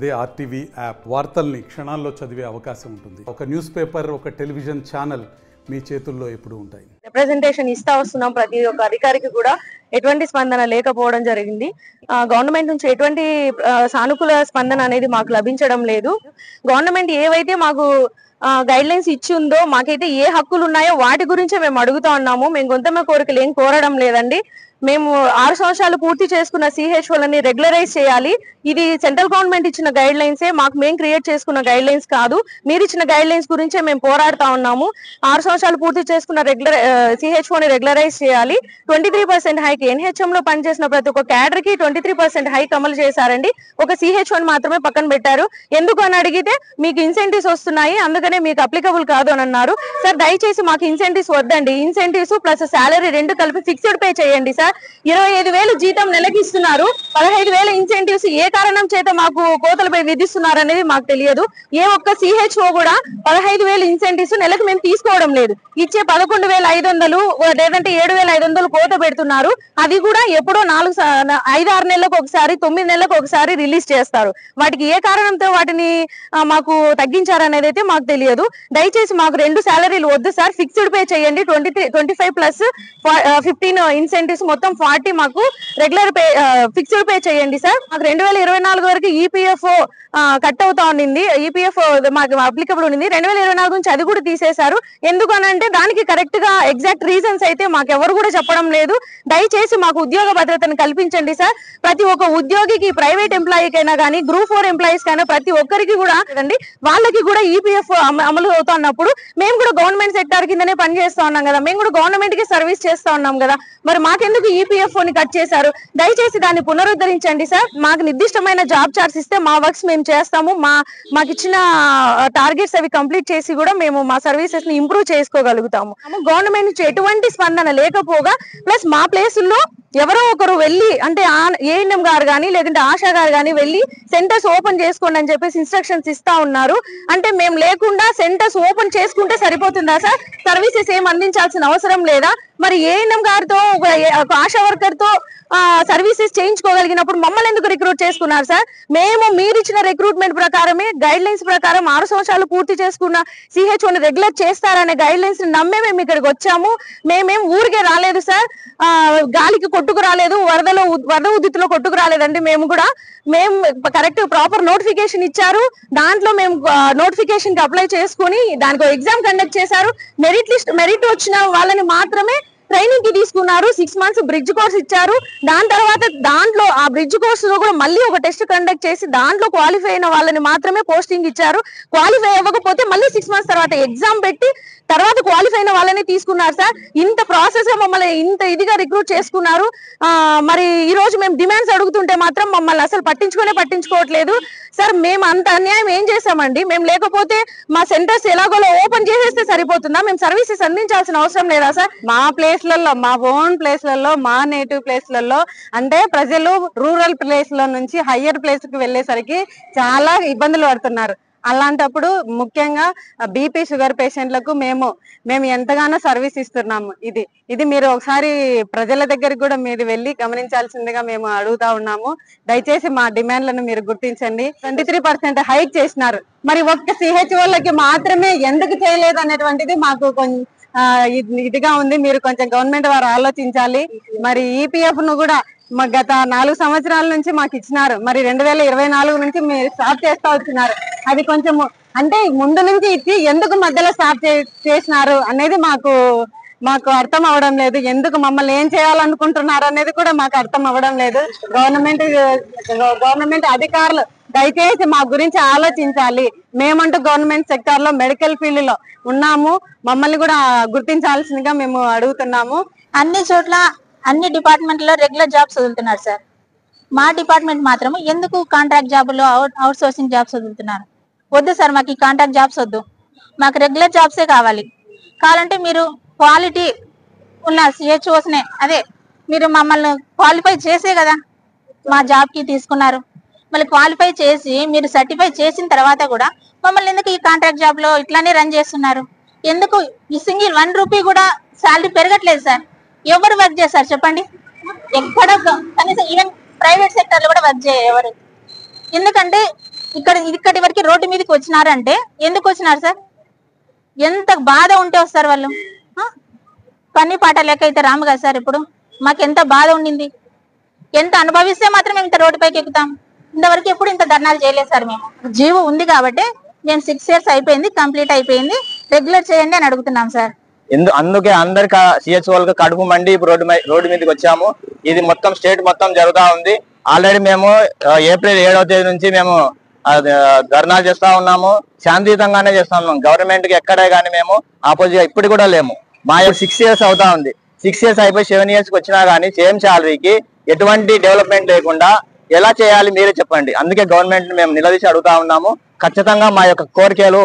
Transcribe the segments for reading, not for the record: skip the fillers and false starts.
అదే RTV app వార్తల్ని క్షణాల్లో చదివే అవకాశం ఉంటుంది. ఒక న్యూస్ పేపర్, ఒక టెలివిజన్ ఛానల్ మీ చేతుల్లో ఎప్పుడు ఉంటాయి. రిప్రజెంటేషన్ ఇస్తా వస్తున్నాం. ప్రతి ఒక్క అధికారికి కూడా ఎటువంటి స్పందన లేకపోవడం జరిగింది. గవర్నమెంట్ నుంచి ఎటువంటి సానుకూల స్పందన అనేది మాకు లభించడం లేదు. గవర్నమెంట్ ఏవైతే మాకు గైడ్ లైన్స్ ఇచ్చి ఉందో, మాకైతే ఏ హక్కులు ఉన్నాయో వాటి గురించే మేము అడుగుతా ఉన్నాము. మేము గొంతమ్మ కోరికలు ఏం కోరడం లేదండి. మేము 6 సంవత్సరాలు పూర్తి చేసుకున్న CHOలని రెగ్యులరైజ్ చేయాలి. ఇది సెంట్రల్ గవర్నమెంట్ ఇచ్చిన గైడ్ లైన్సే, మేము క్రియేట్ చేసుకున్న గైడ్ లైన్స్ కాదు. మీరు ఇచ్చిన గైడ్ లైన్స్ గురించే మేము పోరాడుతా ఉన్నాము. 6 సంవత్సరాలు పూర్తి చేసుకున్న CHOని రెగ్యులరైజ్ చేయాలి. 23% హైక్, NHM లో పనిచేసిన ప్రతి ఒక్క క్యాడర్ కి 23% హైక్ అమలు చేశారండి. ఒక CHOని మాత్రమే పక్కన పెట్టారు. ఎందుకు అని అడిగితే మీకు ఇన్సెంటివ్స్ వస్తున్నాయి, అందుకనే మీకు అప్లికబుల్ కాదు అని అన్నారు. సార్ దయచేసి మాకు ఇన్సెంటివ్స్ వద్దండి. ఇన్సెంటివ్స్ ప్లస్ శాలరీ రెండు కలిపి ఫిక్స్డ్ పే చేయండి సార్. 25,000 జీతం నెలకి ఇస్తున్నారు, 15,000 ఇన్సెంటివ్స్ ఏ కారణం చేత మాకు కోతలపై విధిస్తున్నారు అనేది మాకు తెలియదు. ఏ ఒక్క CHO కూడా 15,000 ఇన్సెంటివ్స్ నెలకు మేము తీసుకోవడం లేదు. ఇచ్చే 11,500 లేదంటే 7,500 కోత పెడుతున్నారు. అది కూడా ఎప్పుడో 5-6 నెలలకు ఒకసారి, 9 నెలలకు ఒకసారి రిలీజ్ చేస్తారు. వాటికి ఏ కారణంతో వాటిని మాకు తగ్గించారనేది అయితే మాకు తెలియదు. దయచేసి మాకు 2 శాలరీలు వద్దు సార్, ఫిక్స్డ్ పే చేయండి. 25 ప్లస్ 15 ఇన్సెంటివ్స్ మొత్తం 40 మాకు రెగ్యులర్ పే ఫిక్స్డ్ పే చేయండి సార్. మాకు 2024 వరకు EPFO కట్ అవుతా ఉండింది. EPFO మాకు అప్లికబుల్ ఉంది. 2024 నుంచి అది కూడా తీసేశారు. ఎందుకు అని అంటే దానికి కరెక్ట్ గా ఎగ్జాక్ట్ రీజన్స్ అయితే మాకు ఎవరు కూడా చెప్పడం లేదు. దయచేసి మాకు ఉద్యోగ భద్రతను కల్పించండి సార్. ప్రతి ఒక్క ఉద్యోగికి, ప్రైవేట్ ఎంప్లాయీకైనా కానీ, Group 4 ఎంప్లాయీస్ కైనా ప్రతి ఒక్కరికి కూడా వాళ్ళకి కూడా EPFO అమలు అవుతున్నప్పుడు మేము కూడా గవర్నమెంట్ సెక్టార్ కిందనే పనిచేస్తా ఉన్నాం కదా, మేము కూడా గవర్నమెంట్ కి సర్వీస్ చేస్తా ఉన్నాం కదా, మరి మాకెందుకు EPFOని కట్ చేశారు? దయచేసి దాన్ని పునరుద్ధరించండి సార్. మాకు నిర్దిష్టమైన జాబ్ చార్ట్స్ ఇస్తే మా వర్క్స్ మేము చేస్తాము. మాకు ఇచ్చిన టార్గెట్స్ అవి కంప్లీట్ చేసి కూడా మేము మా సర్వీసెస్ ని ఇంప్రూవ్ చేసుకోగలుగుతాము. గవర్నమెంట్ నుంచి ఎటువంటి స్పందన లేకపోగా ప్లస్ మా ప్లేసుల్లో ఎవరో ఒకరు వెళ్ళి, అంటే ANM గారు కానీ లేదంటే ఆశా గారు కానీ వెళ్ళి సెంటర్స్ ఓపెన్ చేసుకోండి అని చెప్పేసి ఇన్స్ట్రక్షన్స్ ఇస్తా ఉన్నారు. అంటే మేము లేకుండా సెంటర్స్ ఓపెన్ చేసుకుంటే సరిపోతుందా సార్? సర్వీసెస్ ఏం అందించాల్సిన అవసరం లేదా? మరి ANM గారితో, ఒక ఆశా వర్కర్ తో సర్వీసెస్ చేయించుకోగలిగినప్పుడు మమ్మల్ని ఎందుకు రిక్రూట్ చేసుకున్నారు సార్? మేము మీరిచ్చిన రిక్రూట్మెంట్ ప్రకారమే, గైడ్ లైన్స్ ప్రకారం 6 సంవత్సరాలు పూర్తి చేసుకున్న CHOని రెగ్యులర్ చేస్తారనే గైడ్ లైన్స్ నమ్మే మేము ఇక్కడికి వచ్చాము. మేమేం ఊరికే రాలేదు సార్, గాలికి కొట్టుకు రాలేదు, వరద ఉద్దితిలో కొట్టుకు రాలేదండి. మేము కరెక్ట్ ప్రాపర్ నోటిఫికేషన్ ఇచ్చారు. దాంట్లో మేము నోటిఫికేషన్ కి అప్లై చేసుకుని దానికి ఎగ్జామ్ కండక్ట్ చేశారు. మెరిట్ వచ్చిన వాళ్ళని మాత్రమే ట్రైనింగ్ కి తీసుకున్నారు. 6 months బ్రిడ్జ్ కోర్స్ ఇచ్చారు. దాని తర్వాత దాంట్లో ఆ బ్రిడ్జ్ కోర్స్ లో కూడా మళ్ళీ ఒక టెస్ట్ కండక్ట్ చేసి దాంట్లో క్వాలిఫై అయిన వాళ్ళని మాత్రమే పోస్టింగ్ ఇచ్చారు. క్వాలిఫై అవ్వకపోతే మళ్ళీ 6 months తర్వాత ఎగ్జామ్ పెట్టి తర్వాత క్వాలిఫై అయిన వాళ్ళని తీసుకున్నారు సార్. ఇంత ప్రాసెస్ గా మమ్మల్ని ఇంత ఇదిగా రిక్రూట్ చేసుకున్నారు. మరి ఈ రోజు మేము డిమాండ్స్ అడుగుతుంటే మాత్రం మమ్మల్ని అసలు పట్టించుకోవట్లేదు సార్. మేము అంత అన్యాయం ఏం చేసామండి? మేము లేకపోతే మా సెంటర్స్ ఎలాగోలా ఓపెన్ చేసేస్తే సరిపోతుందా? మేము సర్వీసెస్ అందించాల్సిన అవసరం లేదా సార్? మా ప్లేస్లలో, మా ఓన్ ప్లేస్లలో, మా నేటివ్ ప్లేస్లలో, అంటే ప్రజలు రూరల్ ప్లేస్ లో నుంచి హయ్యర్ ప్లేస్ కి వెళ్ళేసరికి చాలా ఇబ్బందులు పడుతున్నారు. అలాంటప్పుడు ముఖ్యంగా BP, షుగర్ పేషెంట్లకు మేము ఎంతగానో సర్వీస్ ఇస్తున్నాము. ఇది మీరు ఒకసారి ప్రజల దగ్గరికి కూడా మీరు వెళ్ళి గమనించాల్సిందిగా మేము అడుగుతా ఉన్నాము. దయచేసి మా డిమాండ్లను మీరు గుర్తించండి. 23% హైక్ చేసినారు, మరి ఒక్క CHOలకి మాత్రమే ఎందుకు చేయలేదు అనేటువంటిది మాకు ఇదిగా ఉంది. మీరు కొంచెం గవర్నమెంట్ వారు ఆలోచించాలి. మరి EPF ను కూడా గత 4 సంవత్సరాల నుంచి మాకు ఇచ్చినారు, మరి 2024 నుంచి మీరు స్టాప్ చేస్తా వచ్చినారు. అది కొంచెము అంటే ముందు నుంచి ఇచ్చి ఎందుకు మధ్యలో స్టాప్ చేసినారు అనేది మాకు అర్థం అవడం లేదు. ఎందుకు మమ్మల్ని ఏం చేయాలనుకుంటున్నారు అనేది కూడా మాకు అర్థం అవ్వడం లేదు. గవర్నమెంట్ అధికారులు దయచేసి మా గురించి ఆలోచించాలి. మేమంటూ గవర్నమెంట్ సెక్టార్ లో, మెడికల్ ఫీల్డ్ లో ఉన్నాము, మమ్మల్ని కూడా గుర్తించాల్సిందిగా మేము అడుగుతున్నాము. అన్ని చోట్ల, అన్ని డిపార్ట్మెంట్ లో రెగ్యులర్ జాబ్స్ వదులుతున్నారు సార్. మా డిపార్ట్మెంట్ మాత్రం ఎందుకు కాంట్రాక్ట్ జాబులు, అవుట్ సోర్సింగ్ జాబ్స్ వదులుతున్నారు? వద్దు సార్, మాకు ఈ కాంట్రాక్ట్ జాబ్స్ వద్దు, మాకు రెగ్యులర్ జాబ్సే కావాలంటే మీరు క్వాలిటీ ఉన్న CHOస్నే, అదే మీరు మమ్మల్ని క్వాలిఫై చేసే కదా మా జాబ్ కి తీసుకున్నారు. మళ్ళీ క్వాలిఫై చేసి మీరు సర్టిఫై చేసిన తర్వాత కూడా మమ్మల్ని ఎందుకు ఈ కాంట్రాక్ట్ జాబ్ లో ఇట్లానే రన్ చేస్తున్నారు? ఎందుకు ఈ సింగిల్ 1 రూపీ కూడా శాలరీ పెరగట్లేదు సార్? ఎవరు వర్క్ చేస్తారు చెప్పండి? ఎక్కడ కనీసం ఈవెన్ ప్రైవేట్ సెక్టర్ లో కూడా వర్క్ చేయరు ఎవరు. ఎందుకంటే ఇక్కడి వరకు రోడ్డు మీదకి వచ్చినారంటే ఎందుకు వచ్చినారు సార్? ఎంత బాధ ఉంటే వస్తారు వాళ్ళు? పని పాట లేక అయితే రాము కదా సార్. ఇప్పుడు మాకు ఎంత బాధ ఉండింది, ఎంత అనుభవిస్తే మాత్రం మేము ఇంత రోడ్డుపైకి ఎక్కుతాం. ఇంతవరకు ఎప్పుడు ఇంత ధర్నాలు చేయలేదు సార్. మేము జీవో ఉంది కాబట్టి నేను 6 years అయిపోయింది, కంప్లీట్ అయిపోయింది, రెగ్యులర్ చేయండి అని అడుగుతున్నాం సార్. అందుకే అందరికి సిహెచ్ వాళ్ళకి కడుపు మండి రోడ్డు మీదకి వచ్చాము. ఇది మొత్తం స్టేట్ మొత్తం జరుగుతా ఉంది. ఆల్రెడీ మేము ఏప్రిల్ 7వ తేదీ నుంచి మేము ధర్నాలు చేస్తా ఉన్నాము. శాంతియుతంగానే చేస్తా ఉన్నాం. గవర్నమెంట్ కి ఎక్కడే కానీ మేము ఆపోజిట్ ఇప్పుడు కూడా లేము. మా 6 years అవుతా ఉంది. 6 years అయిపోయి 7 years కి వచ్చినా కానీ సేమ్ శాలరీకి ఎటువంటి డెవలప్మెంట్ లేకుండా ఎలా చేయాలి మీరే చెప్పండి. అందుకే గవర్నమెంట్ మేము నిలదీసి అడుగుతా ఉన్నాము. ఖచ్చితంగా మా యొక్క కోరికలు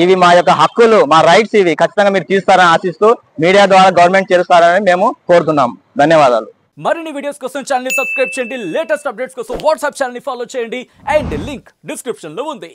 ఇవి, మా యొక్క హక్కులు, మా రైట్స్ ఇవి ఖచ్చితంగా మీరు తీస్తారని ఆశిస్తూ మీడియా ద్వారా గవర్నమెంట్ చేరుస్తారని మేము కోరుతున్నాము. ధన్యవాదాలు. మరిన్ని వీడియోస్ కోసం ఛానల్ ని సబ్స్క్రైబ్ చేయండి. లేటెస్ట్ అప్డేట్స్ కోసం వాట్సాప్ ఛానల్ ని ఫాలో చేయండి. అండ్ లింక్ డిస్క్రిప్షన్ లో ఉంది.